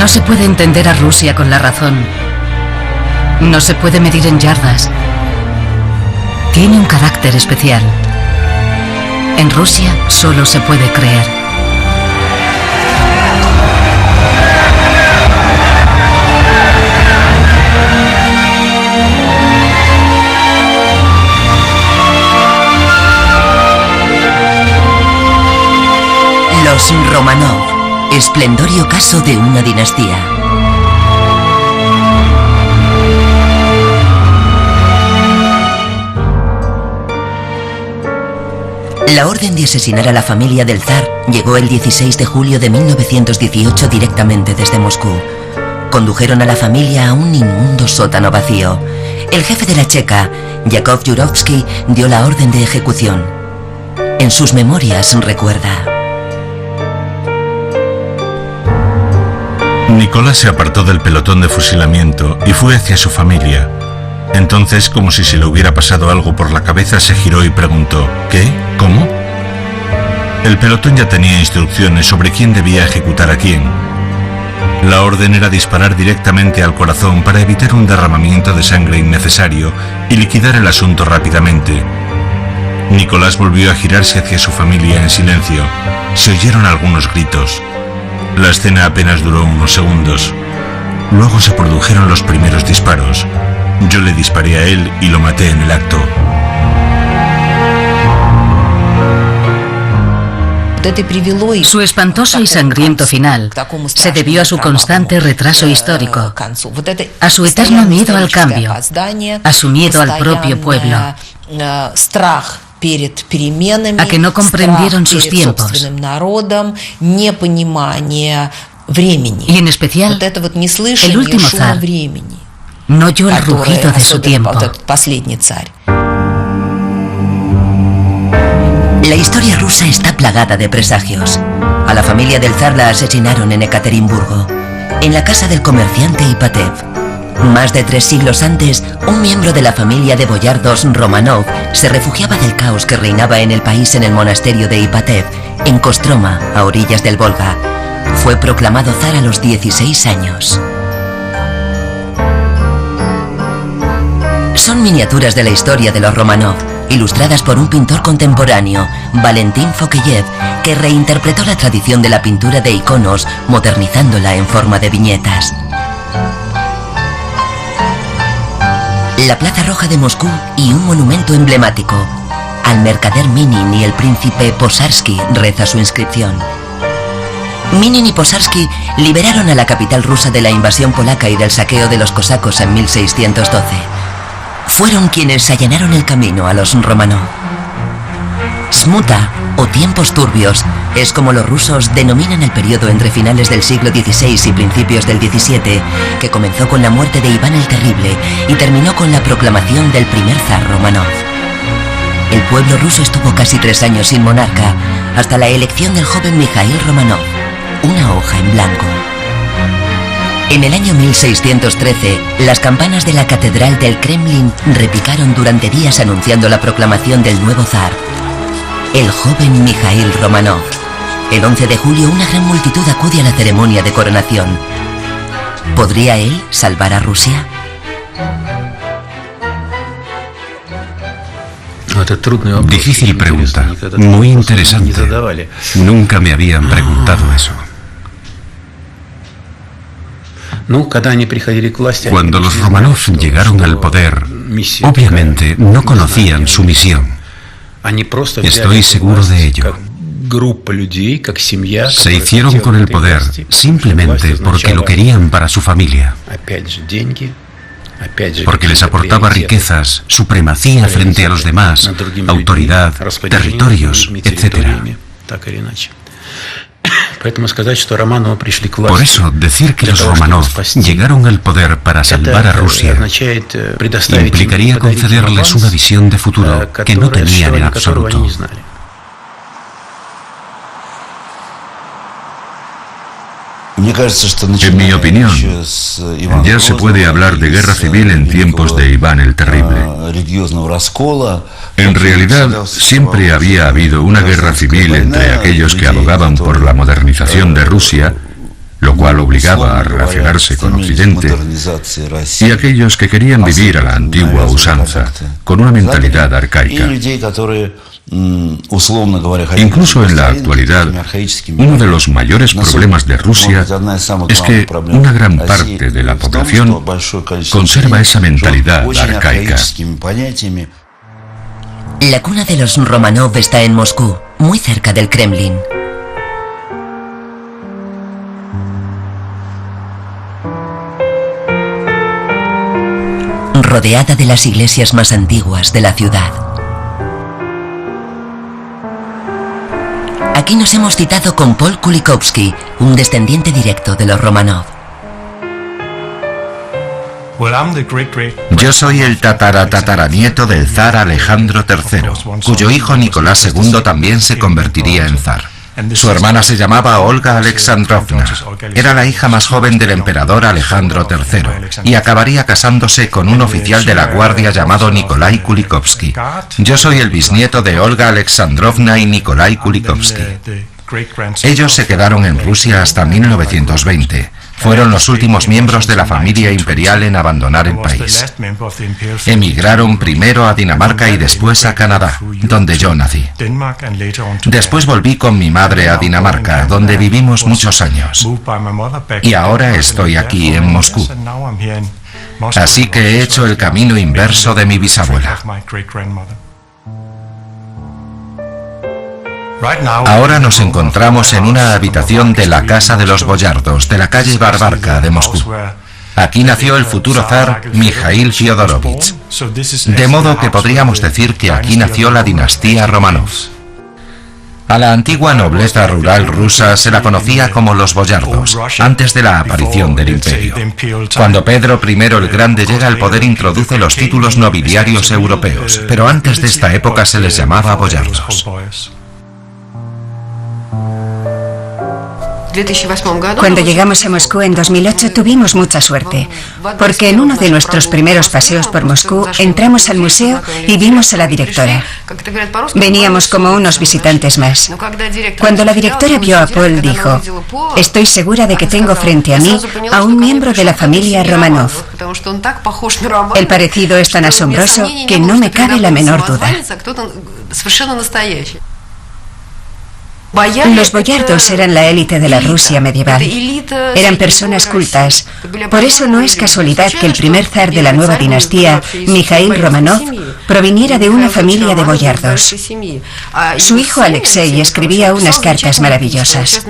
No se puede entender a Rusia con la razón. No se puede medir en yardas. Tiene un carácter especial. En Rusia solo se puede creer. Los Romanov. Esplendor y ocaso de una dinastía. La orden de asesinar a la familia del zar llegó el 16 de julio de 1918 directamente desde Moscú. Condujeron a la familia a un inmundo sótano vacío. El jefe de la Checa, Yakov Yurovsky, dio la orden de ejecución. En sus memorias recuerda: Nicolás se apartó del pelotón de fusilamiento y fue hacia su familia. Entonces, como si se le hubiera pasado algo por la cabeza, se giró y preguntó: ¿qué? ¿Cómo? El pelotón ya tenía instrucciones sobre quién debía ejecutar a quién. La orden era disparar directamente al corazón para evitar un derramamiento de sangre innecesario y liquidar el asunto rápidamente. Nicolás volvió a girarse hacia su familia en silencio. Se oyeron algunos gritos. La escena apenas duró unos segundos. Luego se produjeron los primeros disparos. Yo le disparé a él y lo maté en el acto. Su espantoso y sangriento final se debió a su constante retraso histórico, a su eterno miedo al cambio, a su miedo al propio pueblo, a que no comprendieron sus tiempos, y en especial el último zar no oyó el rugido de su tiempo. La historia rusa está plagada de presagios. A la familia del zar la asesinaron en Ekaterimburgo, en la casa del comerciante Ipatev. Más de 3 siglos antes, un miembro de la familia de boyardos Romanov se refugiaba del caos que reinaba en el país en el monasterio de Ipatev, en Kostroma, a orillas del Volga. Fue proclamado zar a los 16 años. Son miniaturas de la historia de los Romanov, ilustradas por un pintor contemporáneo, Valentín Fokeyev, que reinterpretó la tradición de la pintura de iconos, modernizándola en forma de viñetas. La Plaza Roja de Moscú y un monumento emblemático. Al mercader Minin y el príncipe Posarsky reza su inscripción. Minin y Posarsky liberaron a la capital rusa de la invasión polaca y del saqueo de los cosacos en 1612. Fueron quienes allanaron el camino a los Romanov. Smuta, o tiempos turbios, es como los rusos denominan el periodo entre finales del siglo XVI y principios del XVII, que comenzó con la muerte de Iván el Terrible y terminó con la proclamación del primer zar Romanov. El pueblo ruso estuvo casi 3 años sin monarca, hasta la elección del joven Mijaíl Romanov, una hoja en blanco. En el año 1613, las campanas de la Catedral del Kremlin repicaron durante días anunciando la proclamación del nuevo zar, el joven Mijaíl Romanov. El 11 de julio, una gran multitud acude a la ceremonia de coronación. ¿Podría él salvar a Rusia? Difícil pregunta, muy interesante. Nunca me habían preguntado eso. Cuando los Romanov llegaron al poder, obviamente no conocían su misión. Estoy seguro de ello. Se hicieron con el poder simplemente porque lo querían para su familia, porque les aportaba riquezas, supremacía frente a los demás, autoridad, territorios, etc. Por eso, decir que los Romanov llegaron al poder para salvar a Rusia implicaría concederles una visión de futuro que no tenían en absoluto. En mi opinión, ya se puede hablar de guerra civil en tiempos de Iván el Terrible. En realidad, siempre había habido una guerra civil entre aquellos que abogaban por la modernización de Rusia lo cual obligaba a relacionarse con Occidente, y aquellos que querían vivir a la antigua usanza, con una mentalidad arcaica. Incluso en la actualidad, uno de los mayores problemas de Rusia es que una gran parte de la población conserva esa mentalidad arcaica. La cuna de los Romanov está en Moscú, muy cerca del Kremlin. Rodeada de las iglesias más antiguas de la ciudad. Aquí nos hemos citado con Paul Kulikovsky, un descendiente directo de los Romanov. Yo soy el tataranieto del zar Alejandro III, cuyo hijo Nicolás II también se convertiría en zar. Su hermana se llamaba Olga Alexandrovna. Era la hija más joven del emperador Alejandro III y acabaría casándose con un oficial de la guardia llamado Nikolai Kulikovsky. Yo soy el bisnieto de Olga Alexandrovna y Nikolai Kulikovsky. Ellos se quedaron en Rusia hasta 1920. Fueron los últimos miembros de la familia imperial en abandonar el país. Emigraron primero a Dinamarca y después a Canadá, donde yo nací. Después volví con mi madre a Dinamarca, donde vivimos muchos años. Y ahora estoy aquí en Moscú. Así que he hecho el camino inverso de mi bisabuela. Ahora nos encontramos en una habitación de la Casa de los Boyardos, de la calle Barbarka de Moscú. Aquí nació el futuro zar Mikhail Fyodorovich. De modo que podríamos decir que aquí nació la dinastía Romanov. A la antigua nobleza rural rusa se la conocía como los boyardos, antes de la aparición del imperio. Cuando Pedro I el Grande llega al poder introduce los títulos nobiliarios europeos, pero antes de esta época se les llamaba boyardos. Cuando llegamos a Moscú en 2008 tuvimos mucha suerte, porque en uno de nuestros primeros paseos por Moscú entramos al museo y vimos a la directora. Veníamos como unos visitantes más. Cuando la directora vio a Paul dijo: "Estoy segura de que tengo frente a mí a un miembro de la familia Romanov. El parecido es tan asombroso que no me cabe la menor duda". Los boyardos eran la élite de la Rusia medieval. Eran personas cultas. Por eso no es casualidad que el primer zar de la nueva dinastía, Mikhail Romanov, proviniera de una familia de boyardos. Su hijo Alexei escribía unas cartas maravillosas.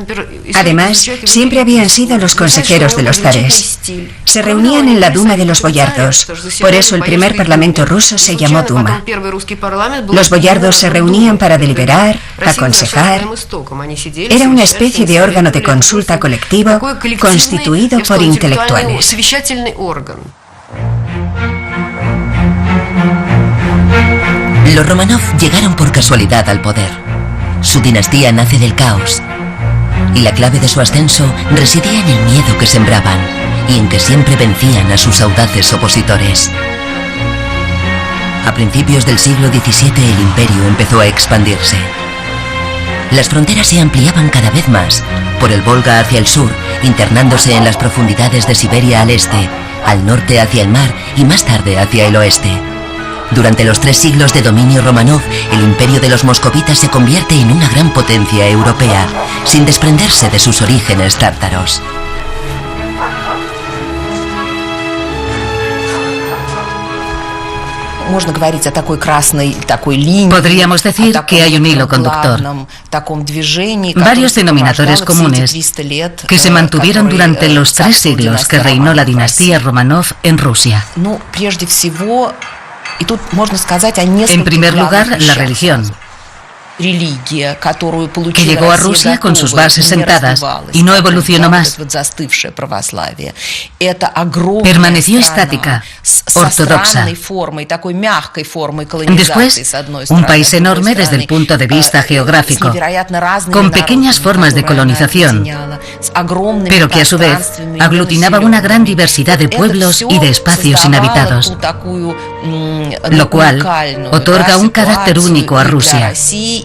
Además, siempre habían sido los consejeros de los zares. Se reunían en la Duma de los boyardos. Por eso el primer parlamento ruso se llamó Duma. Los boyardos se reunían para deliberar, aconsejar. Era una especie de órgano de consulta colectivo constituido por intelectuales. Los Romanov llegaron por casualidad al poder. Su dinastía nace del caos. Y la clave de su ascenso residía en el miedo que sembraban y en que siempre vencían a sus audaces opositores. A principios del siglo XVII el imperio empezó a expandirse. Las fronteras se ampliaban cada vez más, por el Volga hacia el sur, internándose en las profundidades de Siberia al este, al norte hacia el mar y más tarde hacia el oeste. Durante los 3 siglos de dominio Romanov, el imperio de los moscovitas se convierte en una gran potencia europea, sin desprenderse de sus orígenes tártaros. Podríamos decir que hay un hilo conductor, varios denominadores comunes que se mantuvieron durante los 3 siglos que reinó la dinastía Romanov en Rusia. En primer lugar, la religión, que llegó a Rusia con sus bases sentadas y no evolucionó más. Permaneció estática, ortodoxa. Después, un país enorme desde el punto de vista geográfico, con pequeñas formas de colonización, pero que a su vez aglutinaba una gran diversidad de pueblos y de espacios inhabitados, lo cual otorga un carácter único a Rusia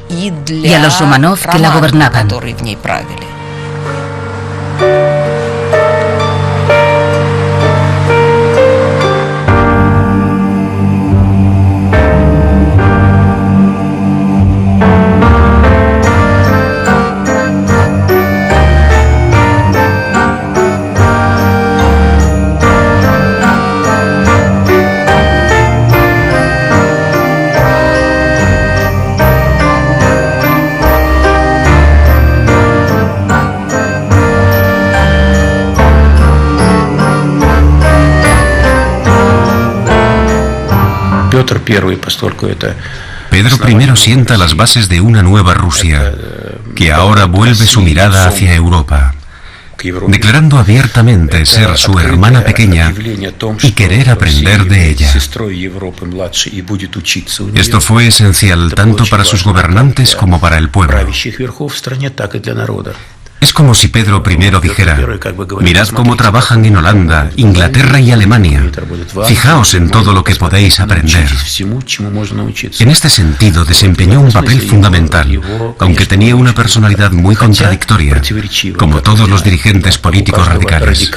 y a los Romanov que la gobernaban. Pedro I sienta las bases de una nueva Rusia, que ahora vuelve su mirada hacia Europa, declarando abiertamente ser su hermana pequeña y querer aprender de ella. Esto fue esencial tanto para sus gobernantes como para el pueblo. Es como si Pedro I dijera: mirad cómo trabajan en Holanda, Inglaterra y Alemania. Fijaos en todo lo que podéis aprender. En este sentido desempeñó un papel fundamental, aunque tenía una personalidad muy contradictoria, como todos los dirigentes políticos radicales.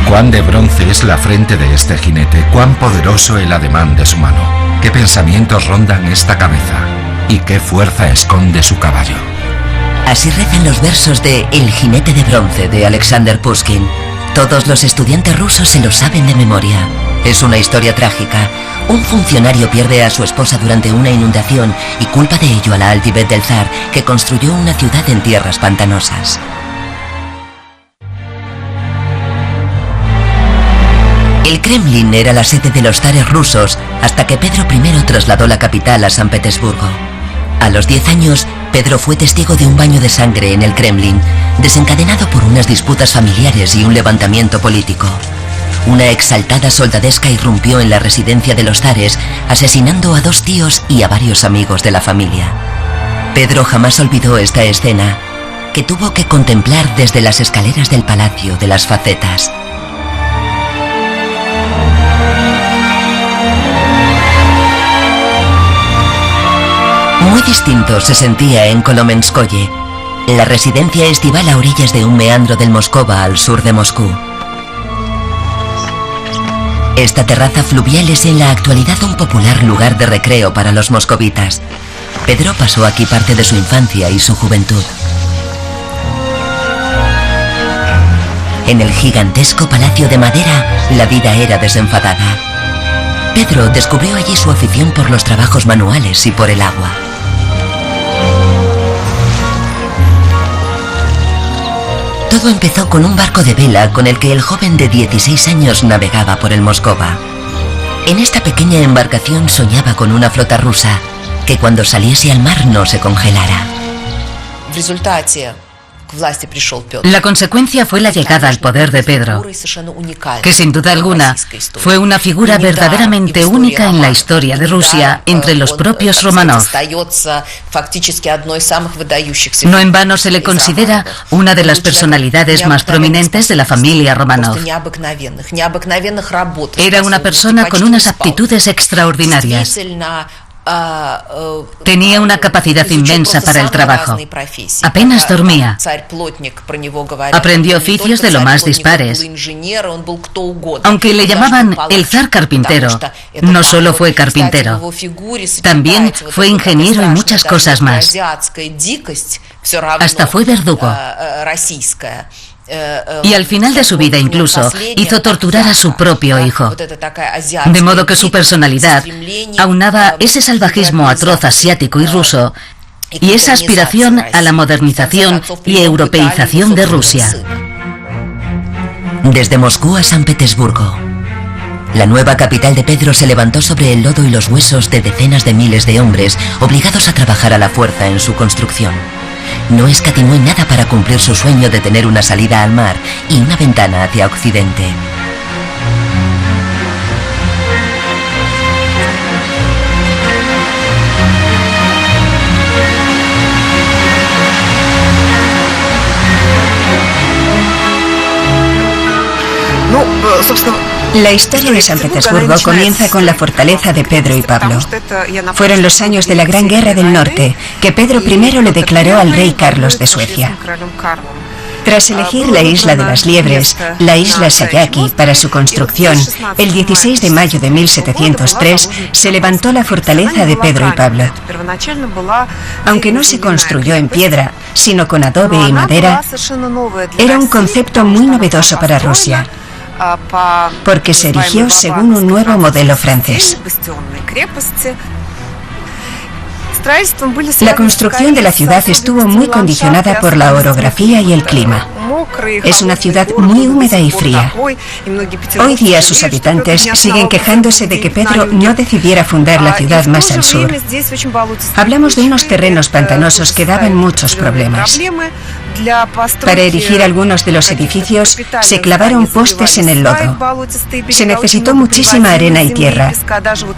Cuán de bronce es la frente de este jinete, cuán poderoso el ademán de su mano, qué pensamientos rondan esta cabeza y qué fuerza esconde su caballo. Así rezan los versos de El jinete de bronce de Alexander Pushkin. Todos los estudiantes rusos se lo saben de memoria. Es una historia trágica. Un funcionario pierde a su esposa durante una inundación y culpa de ello a la altivez del zar, que construyó una ciudad en tierras pantanosas. El Kremlin era la sede de los zares rusos hasta que Pedro I trasladó la capital a San Petersburgo. A los 10 años, Pedro fue testigo de un baño de sangre en el Kremlin, desencadenado por unas disputas familiares y un levantamiento político. Una exaltada soldadesca irrumpió en la residencia de los zares, asesinando a 2 tíos y a varios amigos de la familia. Pedro jamás olvidó esta escena, que tuvo que contemplar desde las escaleras del Palacio de las Facetas. Muy distinto se sentía en Kolomenskoye, la residencia estival a orillas de un meandro del Moscova al sur de Moscú. Esta terraza fluvial es en la actualidad un popular lugar de recreo para los moscovitas. Pedro pasó aquí parte de su infancia y su juventud. En el gigantesco palacio de madera, la vida era desenfadada. Pedro descubrió allí su afición por los trabajos manuales y por el agua. Todo empezó con un barco de vela con el que el joven de 16 años navegaba por el Moscova. En esta pequeña embarcación soñaba con una flota rusa, que cuando saliese al mar no se congelara. La consecuencia fue la llegada al poder de Pedro, que sin duda alguna fue una figura verdaderamente única en la historia de Rusia entre los propios Románov. No en vano se le considera una de las personalidades más prominentes de la familia Románov. Era una persona con unas aptitudes extraordinarias. Tenía una capacidad inmensa para el trabajo. Apenas dormía. Aprendió oficios de lo más dispares. Aunque le llamaban el zar carpintero, no solo fue carpintero, también fue ingeniero y muchas cosas más. Hasta fue verdugo. Y al final de su vida incluso hizo torturar a su propio hijo. De modo que su personalidad aunaba ese salvajismo atroz asiático y ruso y esa aspiración a la modernización y europeización de Rusia. Desde Moscú a San Petersburgo, la nueva capital de Pedro se levantó sobre el lodo y los huesos de decenas de miles de hombres obligados a trabajar a la fuerza en su construcción. No escatimó en nada para cumplir su sueño de tener una salida al mar y una ventana hacia Occidente. La historia de San Petersburgo comienza con la fortaleza de Pedro y Pablo. Fueron los años de la Gran Guerra del Norte, que Pedro I le declaró al rey Carlos de Suecia. Tras elegir la isla de las Liebres, la isla Sayaki, para su construcción, el 16 de mayo de 1703 se levantó la fortaleza de Pedro y Pablo. Aunque no se construyó en piedra, sino con adobe y madera, era un concepto muy novedoso para Rusia, porque se erigió según un nuevo modelo francés. La construcción de la ciudad estuvo muy condicionada por la orografía y el clima. Es una ciudad muy húmeda y fría. Hoy día sus habitantes siguen quejándose de que Pedro no decidiera fundar la ciudad más al sur. Hablamos de unos terrenos pantanosos que daban muchos problemas. Para erigir algunos de los edificios se clavaron postes en el lodo. Se necesitó muchísima arena y tierra.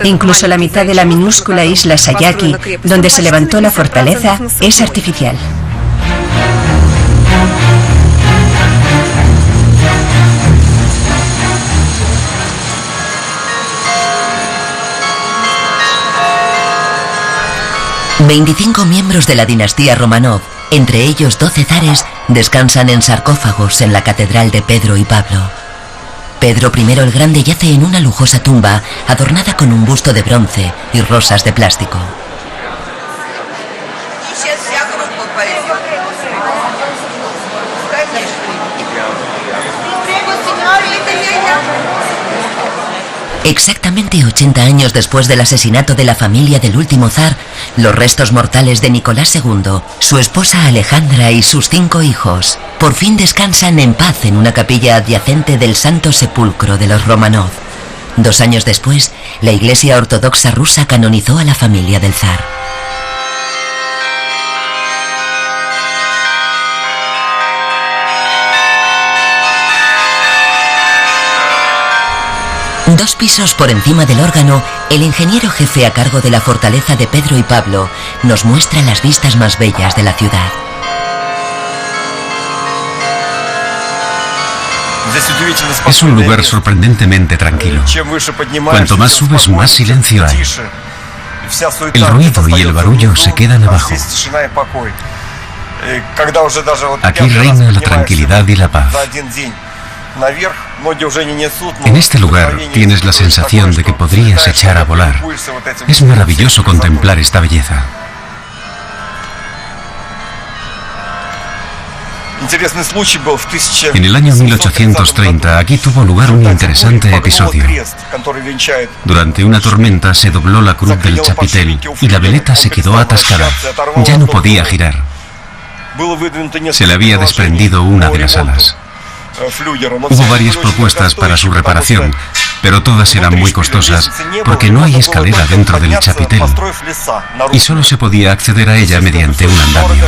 Incluso la mitad de la minúscula isla Sayaki, donde se levantó la fortaleza, es artificial. ...25 miembros de la dinastía Romanov, entre ellos 12 zares, descansan en sarcófagos en la catedral de Pedro y Pablo. Pedro I el Grande yace en una lujosa tumba adornada con un busto de bronce y rosas de plástico. Exactamente 80 años después del asesinato de la familia del último zar, los restos mortales de Nicolás II, su esposa Alejandra y sus 5 hijos, por fin descansan en paz en una capilla adyacente del Santo Sepulcro de los Romanov. 2 años después, la Iglesia Ortodoxa rusa canonizó a la familia del zar. Dos pisos por encima del órgano, el ingeniero jefe a cargo de la fortaleza de Pedro y Pablo nos muestra las vistas más bellas de la ciudad. Es un lugar sorprendentemente tranquilo. Cuanto más subes, más silencio hay. El ruido y el barullo se quedan abajo. Aquí reina la tranquilidad y la paz. En este lugar tienes la sensación de que podrías echar a volar. Es maravilloso contemplar esta belleza. En el año 1830 aquí tuvo lugar un interesante episodio. Durante una tormenta se dobló la cruz del chapitel y la veleta se quedó atascada. Ya no podía girar. Se le había desprendido una de las alas. Hubo varias propuestas para su reparación, pero todas eran muy costosas porque no hay escalera dentro del chapitel y solo se podía acceder a ella mediante un andamio.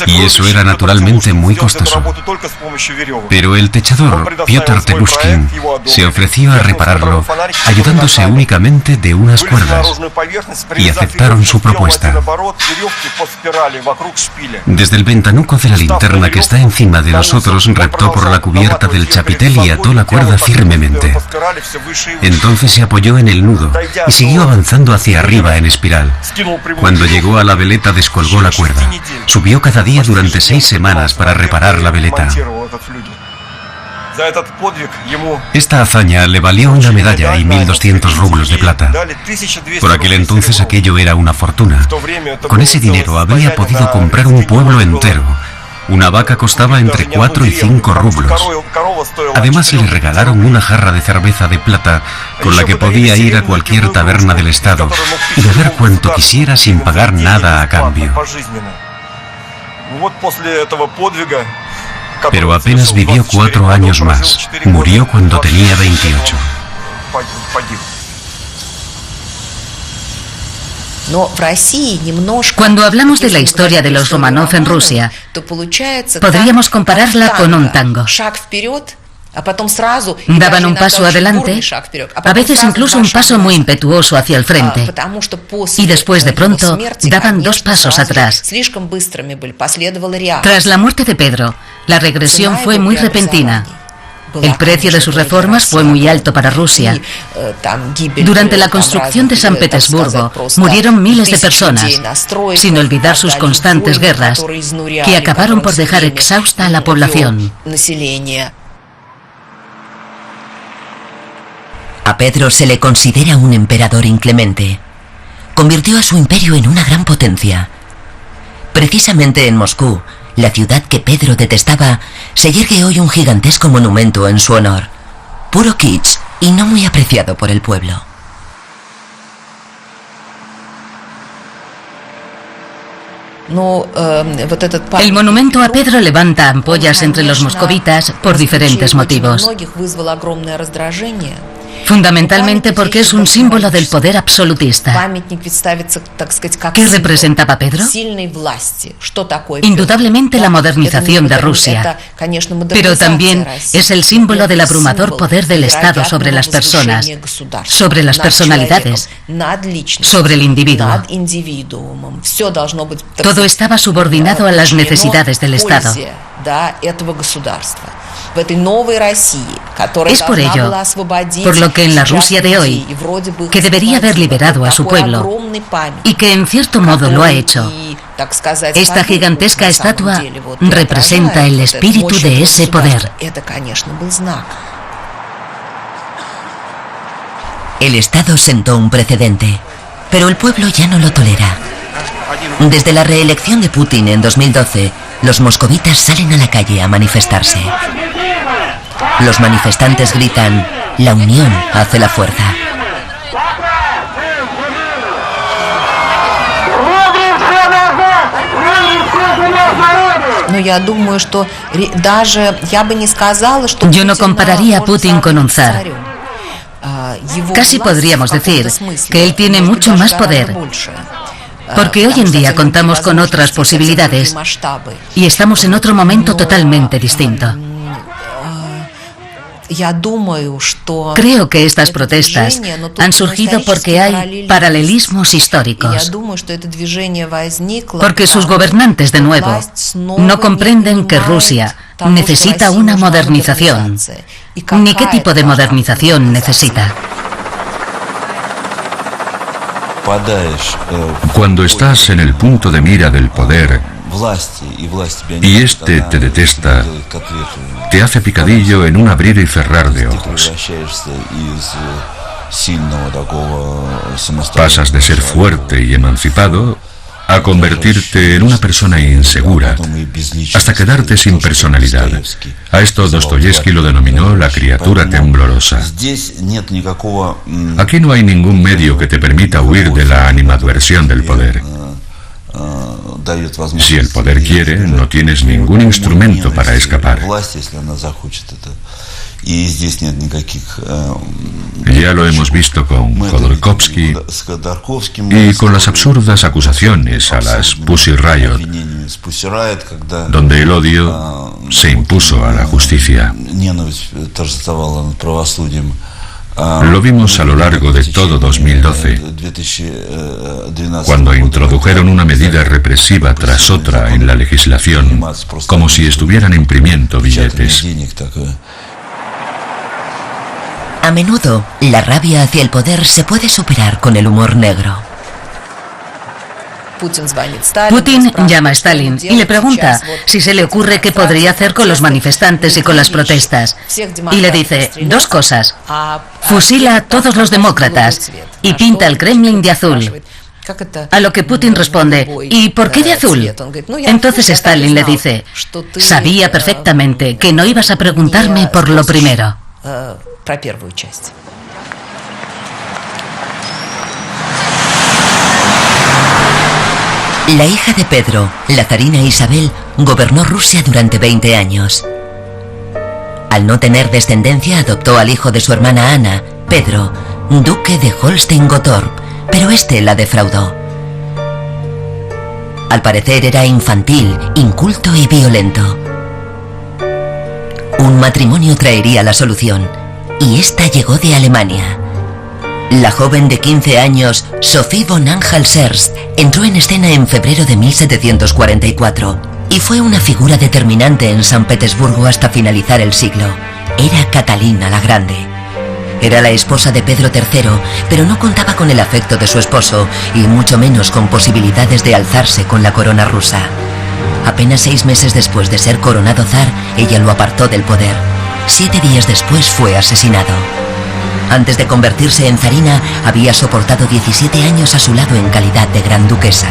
Y eso era naturalmente muy costoso. Pero el techador, Piotr Telushkin, se ofreció a repararlo ayudándose únicamente de unas cuerdas y aceptaron su propuesta. Desde el ventanuco de la linterna que está encima de nosotros reptó por la cubierta del chapitel y ató la cuerda firmemente. Entonces se apoyó en el nudo y siguió avanzando hacia arriba en espiral. Cuando llegó a la veleta descolgó la cuerda. Subió cada día durante 6 semanas para reparar la veleta. Esta hazaña le valió una medalla y 1.200 rublos de plata. Por aquel entonces aquello era una fortuna. Con ese dinero habría podido comprar un pueblo entero. Una vaca costaba entre 4 y 5 rublos. Además le regalaron una jarra de cerveza de plata con la que podía ir a cualquier taberna del estado y beber cuanto quisiera sin pagar nada a cambio. Pero apenas vivió 4 años más. Murió cuando tenía 28. Cuando hablamos de la historia de los Romanov en Rusia, podríamos compararla con un tango. Daban un paso adelante, a veces incluso un paso muy impetuoso hacia el frente, y después de pronto daban 2 pasos atrás. Tras la muerte de Pedro, la regresión fue muy repentina. El precio de sus reformas fue muy alto para Rusia. Durante la construcción de San Petersburgo murieron miles de personas, sin olvidar sus constantes guerras, que acabaron por dejar exhausta a la población. A Pedro se le considera un emperador inclemente. Convirtió a su imperio en una gran potencia. Precisamente en Moscú, la ciudad que Pedro detestaba, se yergue hoy un gigantesco monumento en su honor. Puro kitsch y no muy apreciado por el pueblo. El monumento a Pedro levanta ampollas entre los moscovitas por diferentes motivos. Fundamentalmente porque es un símbolo del poder absolutista. ¿Qué representaba Pedro? Indudablemente la modernización de Rusia, pero también es el símbolo del abrumador poder del Estado sobre las personas, sobre las personalidades, sobre el individuo. Todo estaba subordinado a las necesidades del Estado. Es por ello, por lo que en la Rusia de hoy, que debería haber liberado a su pueblo, y que en cierto modo lo ha hecho, esta gigantesca estatua representa el espíritu de ese poder. El Estado sentó un precedente, pero el pueblo ya no lo tolera. Desde la reelección de Putin en 2012, los moscovitas salen a la calle a manifestarse. Los manifestantes gritan: la unión hace la fuerza. Yo no compararía a Putin con un zar. Casi podríamos decir que él tiene mucho más poder, porque hoy en día contamos con otras posibilidades y estamos en otro momento totalmente distinto. Creo que estas protestas han surgido porque hay paralelismos históricos, porque sus gobernantes, de nuevo, no comprenden que Rusia necesita una modernización, ni qué tipo de modernización necesita. Cuando estás en el punto de mira del poder y este te detesta, te hace picadillo en un abrir y cerrar de ojos. Pasas de ser fuerte y emancipado a convertirte en una persona insegura, hasta quedarte sin personalidad. A esto Dostoyevski lo denominó la criatura temblorosa. Aquí no hay ningún medio que te permita huir de la animadversión del poder. Si el poder quiere, no tienes ningún instrumento para escapar. Ya lo hemos visto con Khodorkovsky y con las absurdas acusaciones a las Pussy Riot, donde el odio se impuso a la justicia. Lo vimos a lo largo de todo 2012, cuando introdujeron una medida represiva tras otra en la legislación, como si estuvieran imprimiendo billetes. A menudo, la rabia hacia el poder se puede superar con el humor negro. Putin llama a Stalin y le pregunta si se le ocurre qué podría hacer con los manifestantes y con las protestas. Y le dice dos cosas: fusila a todos los demócratas y pinta el Kremlin de azul. A lo que Putin responde: ¿y por qué de azul? Entonces Stalin le dice: sabía perfectamente que no ibas a preguntarme por lo primero. La hija de Pedro, la zarina Isabel, gobernó Rusia durante 20 años. Al no tener descendencia, adoptó al hijo de su hermana Ana, Pedro, duque de Holstein-Gottorp, pero este la defraudó. Al parecer era infantil, inculto y violento. Un matrimonio traería la solución, y esta llegó de Alemania. La joven de 15 años, Sophie von Anhalt-Zerbst, entró en escena en febrero de 1744 y fue una figura determinante en San Petersburgo hasta finalizar el siglo. Era Catalina la Grande. Era la esposa de Pedro III, pero no contaba con el afecto de su esposo y mucho menos con posibilidades de alzarse con la corona rusa. Apenas 6 meses después de ser coronado zar, ella lo apartó del poder. 7 días después fue asesinado. Antes de convertirse en zarina, había soportado 17 años a su lado en calidad de gran duquesa.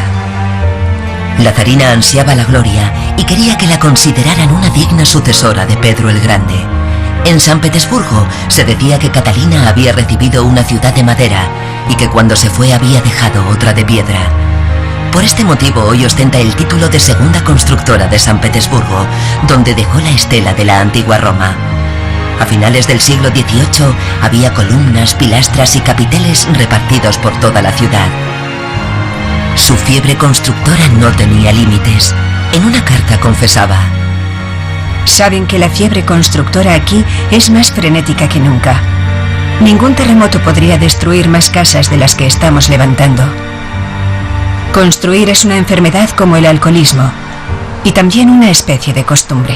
La zarina ansiaba la gloria y quería que la consideraran una digna sucesora de Pedro el Grande. En San Petersburgo se decía que Catalina había recibido una ciudad de madera y que cuando se fue había dejado otra de piedra. Por este motivo hoy ostenta el título de segunda constructora de San Petersburgo, donde dejó la estela de la antigua Roma. A finales del siglo XVIII había columnas, pilastras y capiteles repartidos por toda la ciudad. Su fiebre constructora no tenía límites. En una carta confesaba: saben que la fiebre constructora aquí es más frenética que nunca. Ningún terremoto podría destruir más casas de las que estamos levantando. Construir es una enfermedad como el alcoholismo y también una especie de costumbre.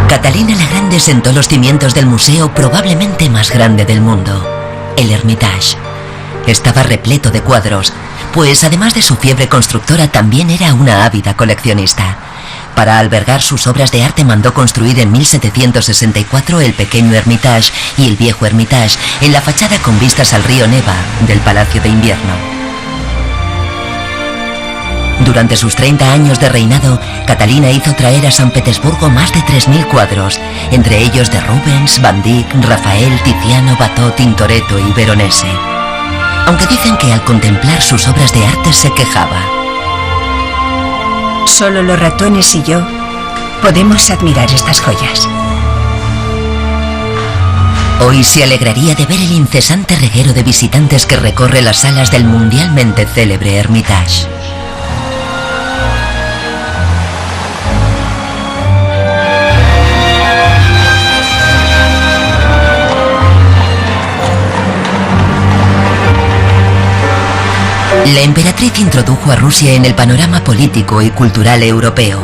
Catalina la Grande sentó los cimientos del museo probablemente más grande del mundo, el Hermitage. Estaba repleto de cuadros, pues además de su fiebre constructora también era una ávida coleccionista. Para albergar sus obras de arte mandó construir en 1764 el pequeño Hermitage y el viejo Hermitage en la fachada con vistas al río Neva del Palacio de Invierno. Durante sus 30 años de reinado, Catalina hizo traer a San Petersburgo más de 3.000 cuadros, entre ellos de Rubens, Van Dyck, Rafael, Tiziano, Watteau, Tintoretto y Veronese. Aunque dicen que al contemplar sus obras de arte se quejaba. Solo los ratones y yo podemos admirar estas joyas. Hoy se alegraría de ver el incesante reguero de visitantes que recorre las salas del mundialmente célebre Hermitage. La emperatriz introdujo a Rusia en el panorama político y cultural europeo.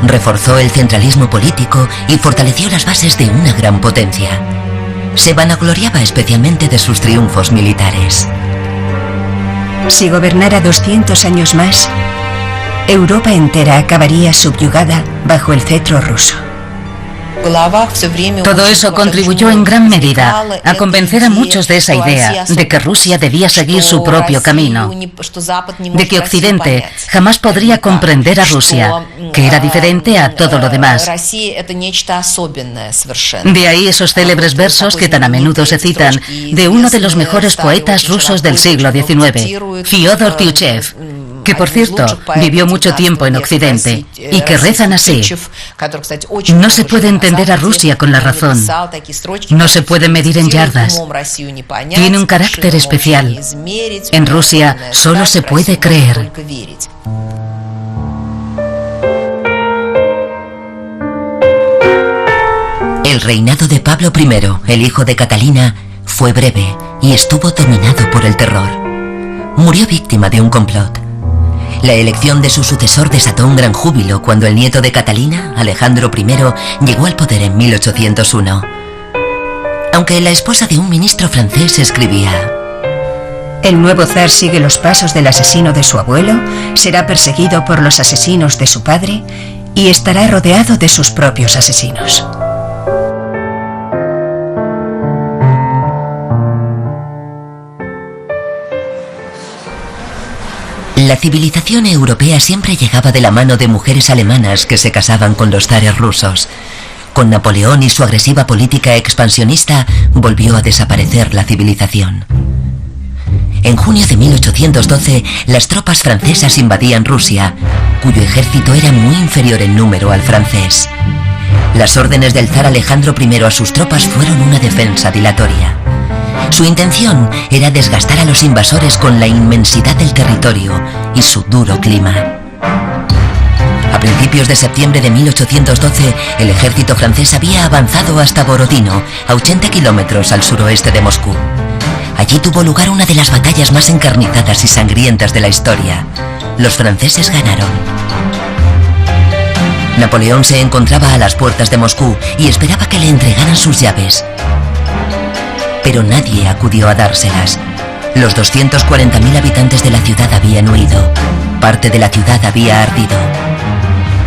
Reforzó el centralismo político y fortaleció las bases de una gran potencia. Se vanagloriaba especialmente de sus triunfos militares. Si gobernara 200 años más, Europa entera acabaría subyugada bajo el cetro ruso. Todo eso contribuyó en gran medida a convencer a muchos de esa idea, de que Rusia debía seguir su propio camino, de que Occidente jamás podría comprender a Rusia, que era diferente a todo lo demás. De ahí esos célebres versos que tan a menudo se citan de uno de los mejores poetas rusos del siglo XIX, Fyodor Tyutchev, que por cierto vivió mucho tiempo en Occidente, y que rezan así: no se puede entender a Rusia con la razón, no se puede medir en yardas, tiene un carácter especial, en Rusia solo se puede creer. El reinado de Pablo I, el hijo de Catalina, fue breve y estuvo dominado por el terror. Murió víctima de un complot. La elección de su sucesor desató un gran júbilo cuando el nieto de Catalina, Alejandro I, llegó al poder en 1801. Aunque la esposa de un ministro francés escribía: el nuevo zar sigue los pasos del asesino de su abuelo, será perseguido por los asesinos de su padre y estará rodeado de sus propios asesinos. La civilización europea siempre llegaba de la mano de mujeres alemanas que se casaban con los zares rusos. Con Napoleón y su agresiva política expansionista, volvió a desaparecer la civilización. En junio de 1812, las tropas francesas invadían Rusia, cuyo ejército era muy inferior en número al francés. Las órdenes del zar Alejandro I a sus tropas fueron una defensa dilatoria. Su intención era desgastar a los invasores con la inmensidad del territorio y su duro clima. A principios de septiembre de 1812, el ejército francés había avanzado hasta Borodino, a 80 kilómetros al suroeste de Moscú. Allí tuvo lugar una de las batallas más encarnizadas y sangrientas de la historia. Los franceses ganaron. Napoleón se encontraba a las puertas de Moscú y esperaba que le entregaran sus llaves. Pero nadie acudió a dárselas. Los 240.000 habitantes de la ciudad habían huido. Parte de la ciudad había ardido.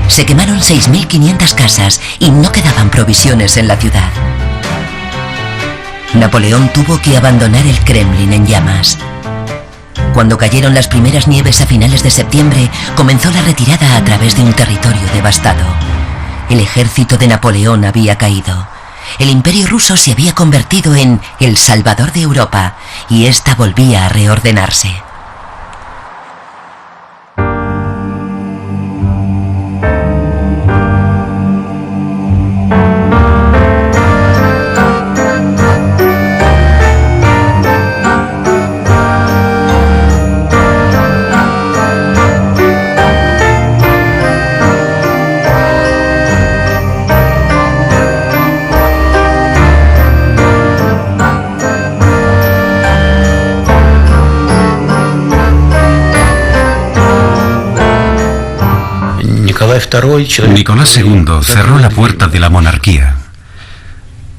Se quemaron 6.500 casas y no quedaban provisiones en la ciudad. Napoleón tuvo que abandonar el Kremlin en llamas. Cuando cayeron las primeras nieves a finales de septiembre, comenzó la retirada a través de un territorio devastado. El ejército de Napoleón había caído. el Imperio ruso se había convertido en el salvador de Europa y ésta volvía a reordenarse. Nicolás II cerró la puerta de la monarquía.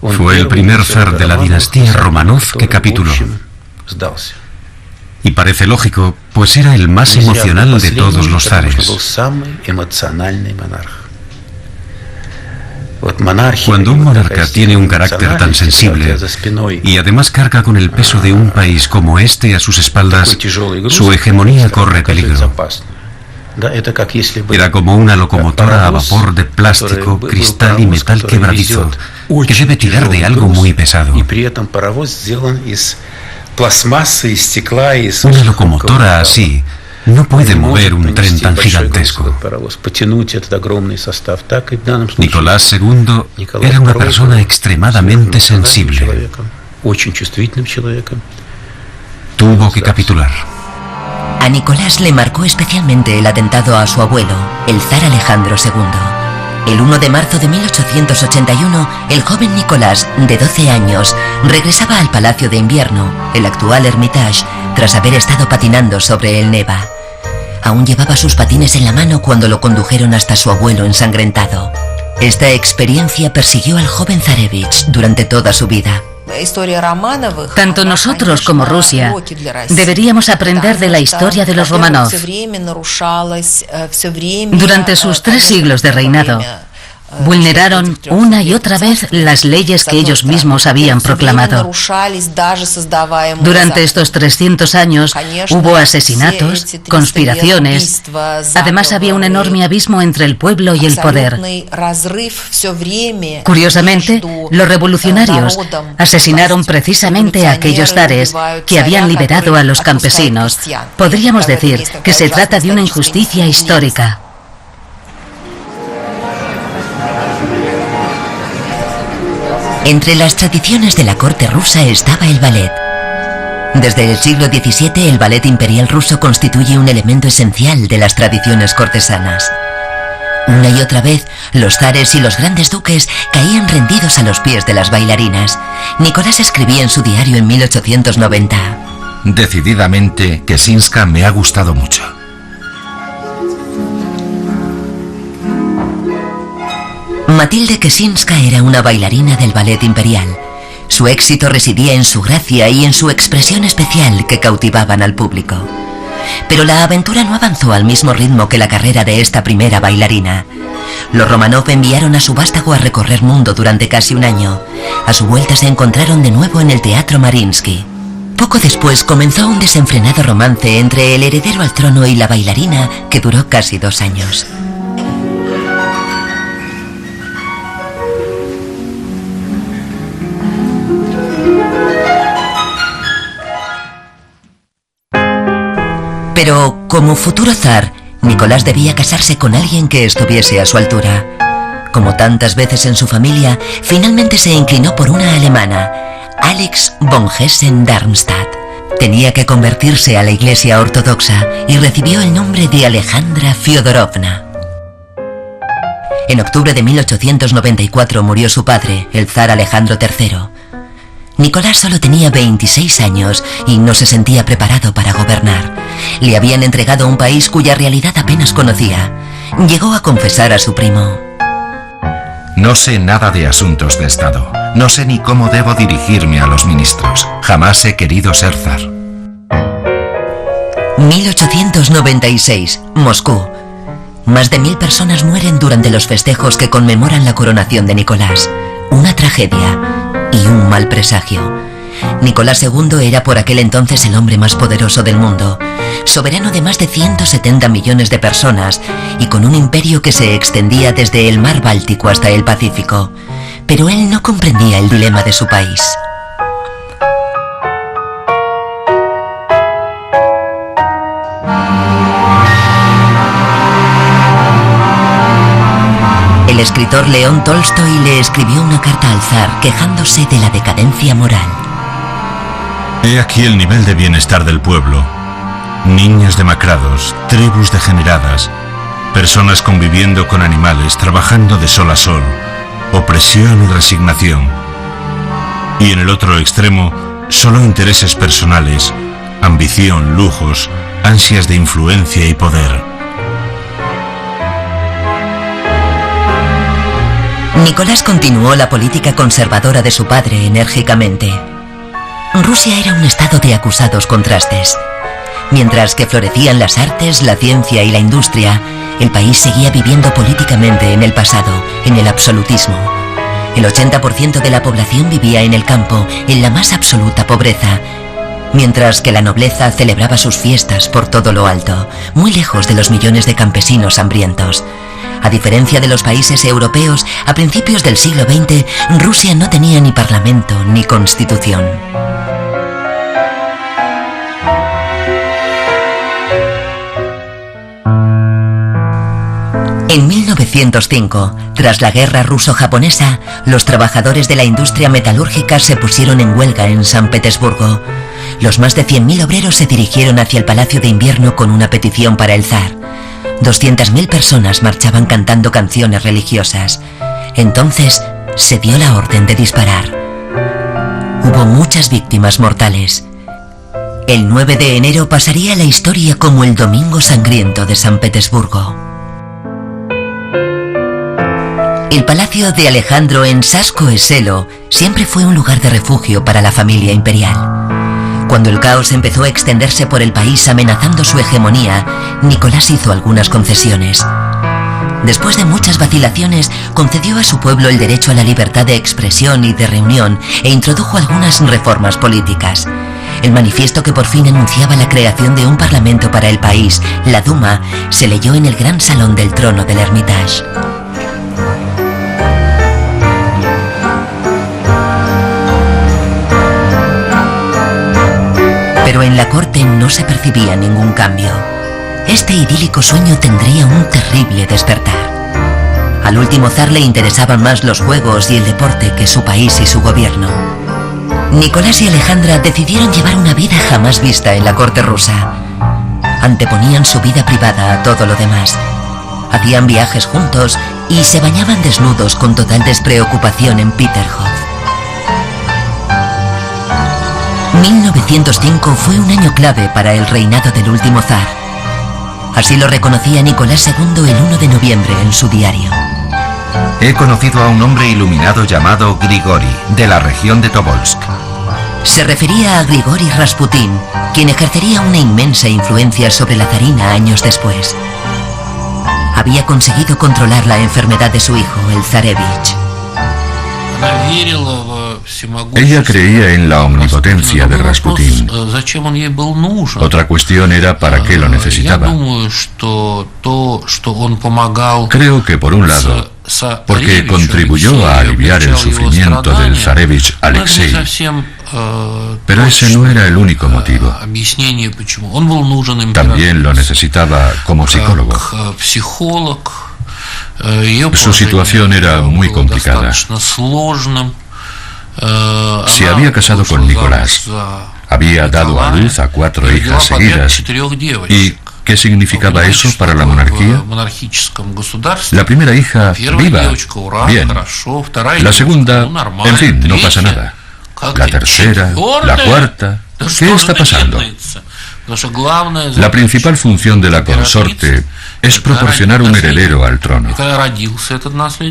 Fue el primer zar de la dinastía Romanov que capituló. Y parece lógico, pues era el más emocional de todos los zares. Cuando un monarca tiene un carácter tan sensible y además carga con el peso de un país como este a sus espaldas, su hegemonía corre peligro. Era como una locomotora a vapor de plástico, cristal y metal quebradizo, que debe tirar de algo muy pesado. Una locomotora así no puede mover un tren tan gigantesco. Nicolás II era una persona extremadamente sensible. Tuvo que capitular. A Nicolás le marcó especialmente el atentado a su abuelo, el zar Alejandro II. El 1 de marzo de 1881, el joven Nicolás, de 12 años, regresaba al Palacio de Invierno, el actual Hermitage, tras haber estado patinando sobre el Neva. Aún llevaba sus patines en la mano cuando lo condujeron hasta su abuelo ensangrentado. Esta experiencia persiguió al joven zarevich durante toda su vida. Tanto nosotros como Rusia deberíamos aprender de la historia de los Romanov. Durante sus 3 siglos de reinado, vulneraron una y otra vez las leyes que ellos mismos habían proclamado. Durante estos 300 años hubo asesinatos, conspiraciones. Además había un enorme abismo entre el pueblo y el poder. Curiosamente, los revolucionarios asesinaron precisamente a aquellos zares que habían liberado a los campesinos. Podríamos decir que se trata de una injusticia histórica. Entre las tradiciones de la corte rusa estaba el ballet. Desde el siglo XVII, el ballet imperial ruso constituye un elemento esencial de las tradiciones cortesanas. Una y otra vez, los zares y los grandes duques caían rendidos a los pies de las bailarinas. Nicolás escribía en su diario en 1890: Decididamente, Ksenska me ha gustado mucho. Matilde Ksenska era una bailarina del ballet imperial. Su éxito residía en su gracia y en su expresión especial que cautivaban al público. Pero la aventura no avanzó al mismo ritmo que la carrera de esta primera bailarina. Los Romanov enviaron a su vástago a recorrer mundo durante casi un año. A su vuelta se encontraron de nuevo en el Teatro Mariinsky. Poco después comenzó un desenfrenado romance entre el heredero al trono y la bailarina que duró casi 2 años. Pero, como futuro zar, Nicolás debía casarse con alguien que estuviese a su altura. Como tantas veces en su familia, finalmente se inclinó por una alemana, Alex von Hessen-Darmstadt. Tenía que convertirse a la Iglesia Ortodoxa y recibió el nombre de Alejandra Fyodorovna. En octubre de 1894 murió su padre, el zar Alejandro III. Nicolás solo tenía 26 años y no se sentía preparado para gobernar. Le habían entregado un país cuya realidad apenas conocía. Llegó a confesar a su primo: No sé nada de asuntos de Estado. No sé ni cómo debo dirigirme a los ministros. Jamás he querido ser zar. 1896, Moscú. Más de 1000 personas mueren durante los festejos que conmemoran la coronación de Nicolás. Una tragedia y un mal presagio. Nicolás II era por aquel entonces el hombre más poderoso del mundo, soberano de más de 170 millones de personas y con un imperio que se extendía desde el mar Báltico hasta el Pacífico. Pero él no comprendía el dilema de su país. El escritor León Tolstoy le escribió una carta al zar quejándose de la decadencia moral. He aquí el nivel de bienestar del pueblo. Niños demacrados, tribus degeneradas, personas conviviendo con animales, trabajando de sol a sol, opresión y resignación. Y en el otro extremo, solo intereses personales, ambición, lujos, ansias de influencia y poder. Nicolás continuó la política conservadora de su padre enérgicamente. Rusia era un estado de acusados contrastes. Mientras que florecían las artes, la ciencia y la industria, el país seguía viviendo políticamente en el pasado, en el absolutismo. El 80% de la población vivía en el campo, en la más absoluta pobreza, mientras que la nobleza celebraba sus fiestas por todo lo alto, muy lejos de los millones de campesinos hambrientos. A diferencia de los países europeos, a principios del siglo XX, Rusia no tenía ni parlamento ni constitución. En 1905, tras la guerra ruso-japonesa, los trabajadores de la industria metalúrgica se pusieron en huelga en San Petersburgo. Los más de 100.000 obreros se dirigieron hacia el Palacio de Invierno con una petición para el zar. 200.000 personas marchaban cantando canciones religiosas. Entonces se dio la orden de disparar. Hubo muchas víctimas mortales. El 9 de enero pasaría a la historia como el Domingo Sangriento de San Petersburgo. El palacio de Alejandro en Sasko-Selo siempre fue un lugar de refugio para la familia imperial. Cuando el caos empezó a extenderse por el país amenazando su hegemonía, Nicolás hizo algunas concesiones. Después de muchas vacilaciones, concedió a su pueblo el derecho a la libertad de expresión y de reunión e introdujo algunas reformas políticas. El manifiesto que por fin anunciaba la creación de un parlamento para el país, la Duma, se leyó en el gran salón del trono del Hermitage. Pero en la corte no se percibía ningún cambio. Este idílico sueño tendría un terrible despertar. Al último zar le interesaban más los juegos y el deporte que su país y su gobierno. Nicolás y Alejandra decidieron llevar una vida jamás vista en la corte rusa. Anteponían su vida privada a todo lo demás. Hacían viajes juntos y se bañaban desnudos con total despreocupación en Peterhof. 1905 fue un año clave para el reinado del último zar. Así lo reconocía Nicolás II el 1 de noviembre en su diario. He conocido a un hombre iluminado llamado Grigori, de la región de Tobolsk. Se refería a Grigori Rasputin, quien ejercería una inmensa influencia sobre la zarina años después. Había conseguido controlar la enfermedad de su hijo, el zarevich. Ella creía en la omnipotencia de Rasputín. Otra cuestión era para qué lo necesitaba. Creo que por un lado, porque contribuyó a aliviar el sufrimiento del zarevich Alexei, pero ese no era el único motivo. También lo necesitaba como psicólogo. Su situación era muy complicada. Se había casado con Nicolás, había dado a luz a 4 hijas seguidas. ¿Y qué significaba eso para la monarquía? La primera hija, viva, bien. La segunda, en fin, no pasa nada. La tercera, la cuarta, ¿qué está pasando? La principal función de la consorte es proporcionar un heredero al trono.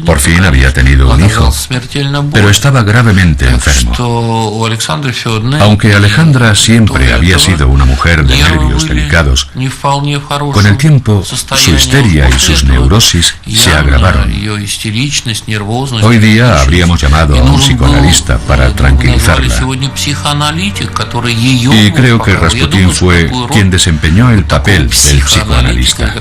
Por fin había tenido un hijo, pero estaba gravemente enfermo. Aunque Alejandra siempre había sido una mujer de nervios delicados, con el tiempo su histeria y sus neurosis se agravaron. Hoy día habríamos llamado a un psicoanalista para tranquilizarla. Y creo que Rasputín fue quien desempeñó el papel del psicoanalista.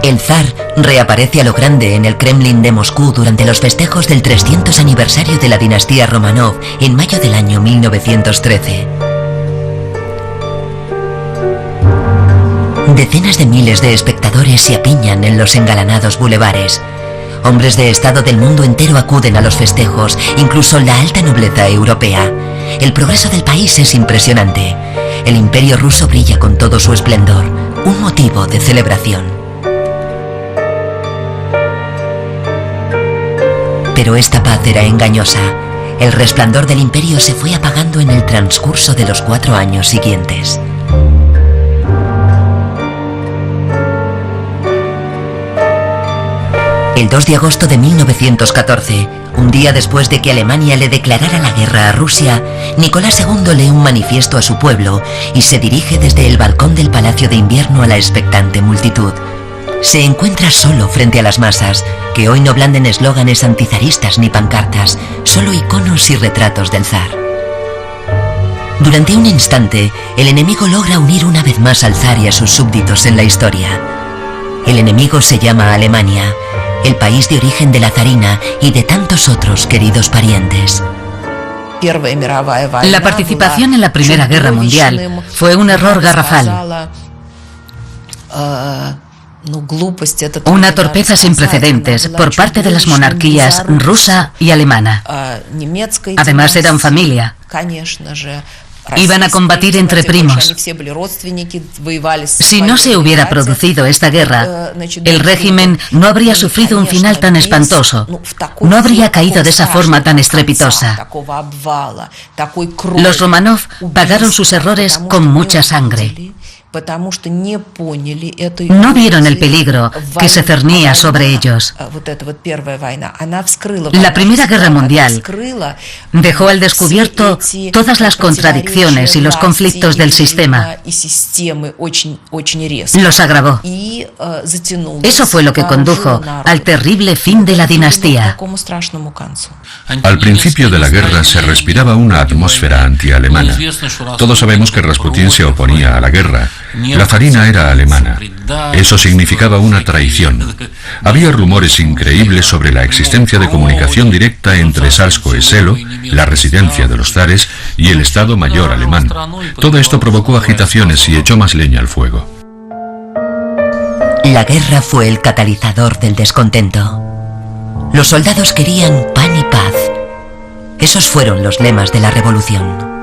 El zar reaparece a lo grande en el Kremlin de Moscú durante los festejos del 300 aniversario de la dinastía Romanov en mayo del año 1913. Decenas de miles de espectadores se apiñan en los engalanados bulevares. Hombres de estado del mundo entero acuden a los festejos, incluso la alta nobleza europea. El progreso del país es impresionante. El imperio ruso brilla con todo su esplendor, un motivo de celebración. Pero esta paz era engañosa. El resplandor del imperio se fue apagando en el transcurso de los 4 años siguientes. El 2 de agosto de 1914, un día después de que Alemania le declarara la guerra a Rusia, Nicolás II lee un manifiesto a su pueblo y se dirige desde el balcón del Palacio de Invierno a la expectante multitud. Se encuentra solo frente a las masas, que hoy no blanden eslóganes antizaristas ni pancartas, solo iconos y retratos del zar. Durante un instante, el enemigo logra unir una vez más al zar y a sus súbditos en la historia. El enemigo se llama Alemania, el país de origen de la zarina y de tantos otros queridos parientes. La participación en la Primera Guerra Mundial fue un error garrafal. Una torpeza sin precedentes por parte de las monarquías rusa y alemana. Además eran familia. Iban a combatir entre primos. Si no se hubiera producido esta guerra, el régimen no habría sufrido un final tan espantoso, no habría caído de esa forma tan estrepitosa. Los Romanov pagaron sus errores con mucha sangre. No vieron el peligro que se cernía sobre ellos. La Primera Guerra Mundial dejó al descubierto todas las contradicciones y los conflictos del sistema. Los agravó. Eso fue lo que condujo al terrible fin de la dinastía. Al principio de la guerra se respiraba una atmósfera antialemana. Todos sabemos que Rasputín se oponía a la guerra. La zarina era alemana. Eso significaba una traición. Había rumores increíbles sobre la existencia de comunicación directa entre Salskoe-Selo, la residencia de los zares, y el Estado Mayor alemán. Todo esto provocó agitaciones y echó más leña al fuego. La guerra fue el catalizador del descontento. Los soldados querían pan y paz. Esos fueron los lemas de la revolución.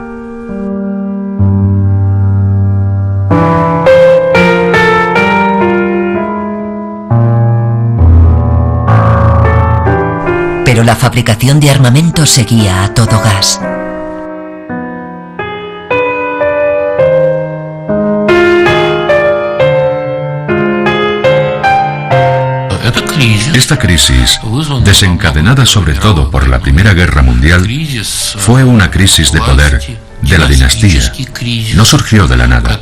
Pero la fabricación de armamento seguía a todo gas. Esta crisis, desencadenada sobre todo por la Primera Guerra Mundial, fue una crisis de poder de la dinastía. No surgió de la nada.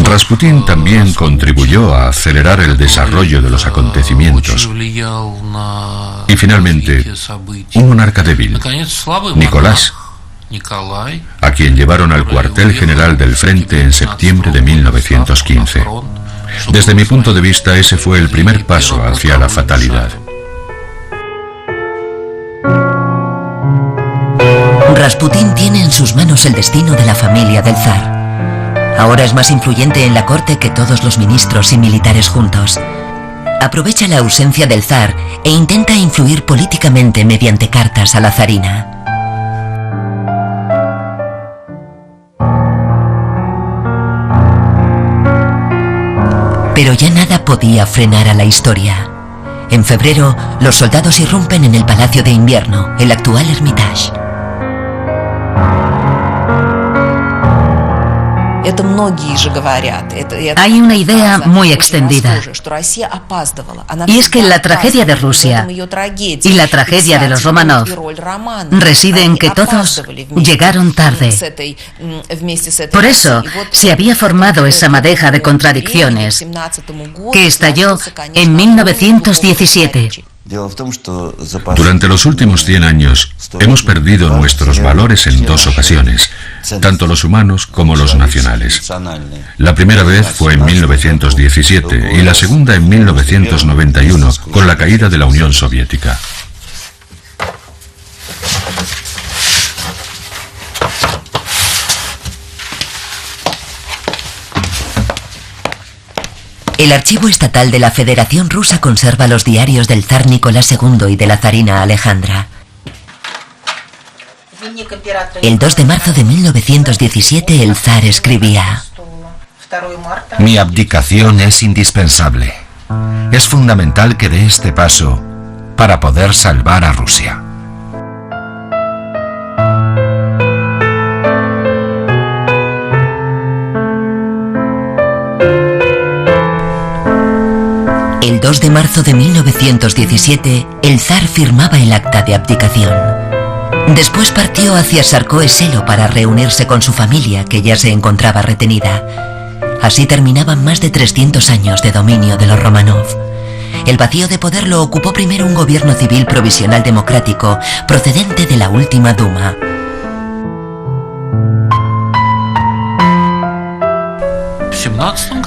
Rasputín también contribuyó a acelerar el desarrollo de los acontecimientos. Y finalmente, un monarca débil, Nicolás, a quien llevaron al cuartel general del frente en septiembre de 1915. Desde mi punto de vista, ese fue el primer paso hacia la fatalidad. Rasputín tiene en sus manos el destino de la familia del zar. Ahora es más influyente en la corte que todos los ministros y militares juntos. Aprovecha la ausencia del zar e intenta influir políticamente mediante cartas a la zarina. Pero ya nada podía frenar a la historia. En febrero, los soldados irrumpen en el Palacio de Invierno, el actual Hermitage. Hay una idea muy extendida, y es que la tragedia de Rusia y la tragedia de los Romanov reside en que todos llegaron tarde. Por eso se había formado esa madeja de contradicciones que estalló en 1917. Durante los últimos 100 años hemos perdido nuestros valores en 2 ocasiones, tanto los humanos como los nacionales. La primera vez fue en 1917 y la segunda en 1991, con la caída de la Unión Soviética. El archivo estatal de la Federación Rusa conserva los diarios del zar Nicolás II y de la zarina Alejandra. El 2 de marzo de 1917 el zar escribía: Mi abdicación es indispensable. Es fundamental que dé este paso para poder salvar a Rusia. El 2 de marzo de 1917, el zar firmaba el acta de abdicación. Después partió hacia Sarkoe-Selo para reunirse con su familia, que ya se encontraba retenida. Así terminaban más de 300 años de dominio de los Romanov. El vacío de poder lo ocupó primero un gobierno civil provisional democrático procedente de la última Duma.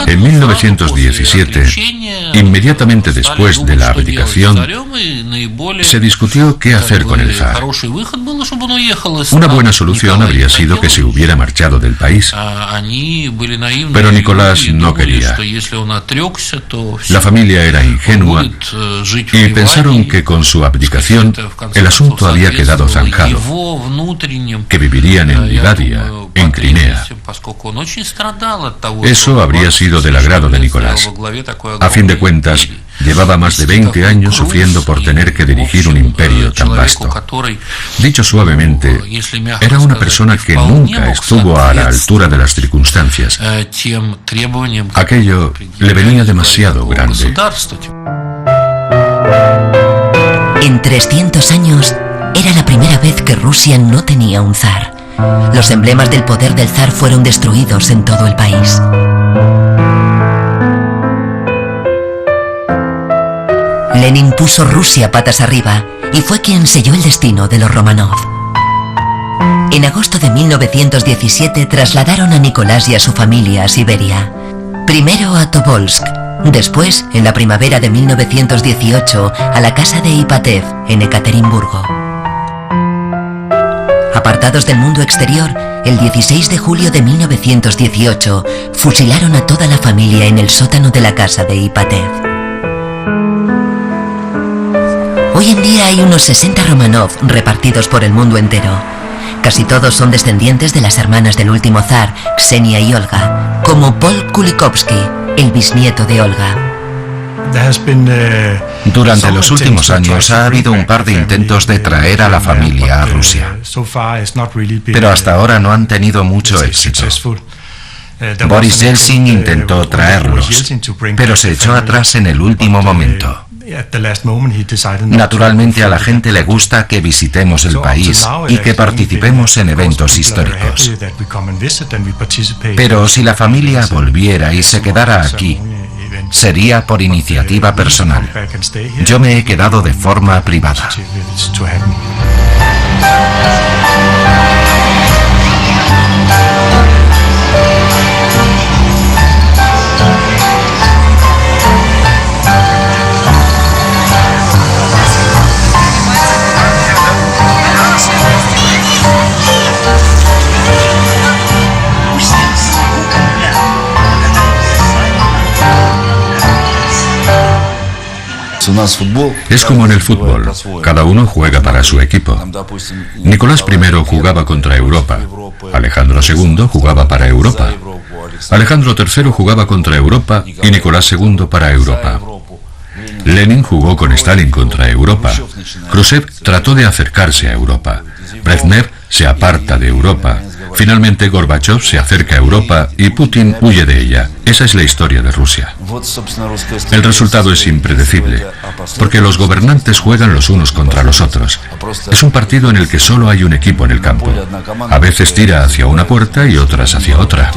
En 1917, inmediatamente después de la abdicación, se discutió qué hacer con el zar. Una buena solución habría sido que se hubiera marchado del país. Pero Nicolás no quería. La familia era ingenua y pensaron que con su abdicación el asunto había quedado zanjado, que vivirían en Livadia, en Crimea. Eso habría sido del agrado de Nicolás. A fin de cuentas, llevaba más de 20 años sufriendo por tener que dirigir un imperio tan vasto. Dicho suavemente, era una persona que nunca estuvo a la altura de las circunstancias. Aquello le venía demasiado grande. En 300 años, era la primera vez que Rusia no tenía un zar. Los emblemas del poder del zar fueron destruidos en todo el país. Lenin puso Rusia patas arriba y fue quien selló el destino de los Romanov. En agosto de 1917 trasladaron a Nicolás y a su familia a Siberia. Primero a Tobolsk, después, en la primavera de 1918, a la casa de Ipatev, en Ekaterimburgo. Apartados del mundo exterior, el 16 de julio de 1918, fusilaron a toda la familia en el sótano de la casa de Ipatev. Hoy en día hay unos 60 Romanov repartidos por el mundo entero. Casi todos son descendientes de las hermanas del último zar, Ksenia y Olga, como Paul Kulikovsky, el bisnieto de Olga. Durante los últimos años ha habido un par de intentos de traer a la familia a Rusia, pero hasta ahora no han tenido mucho éxito. Boris Yeltsin intentó traerlos, pero se echó atrás en el último momento. Naturalmente a la gente le gusta que visitemos el país y que participemos en eventos históricos. Pero si la familia volviera y se quedara aquí, sería por iniciativa personal. Yo me he quedado de forma privada. Es como en el fútbol, cada uno juega para su equipo. Nicolás I jugaba contra Europa, Alejandro II jugaba para Europa, Alejandro III jugaba contra Europa y Nicolás II para Europa. Lenin jugó con Stalin contra Europa. Khrushchev trató de acercarse a Europa. Brezhnev se aparta de Europa. Finalmente Gorbachev se acerca a Europa y Putin huye de ella. Esa es la historia de Rusia. El resultado es impredecible, porque los gobernantes juegan los unos contra los otros. Es un partido en el que solo hay un equipo en el campo. A veces tira hacia una puerta y otras hacia otra.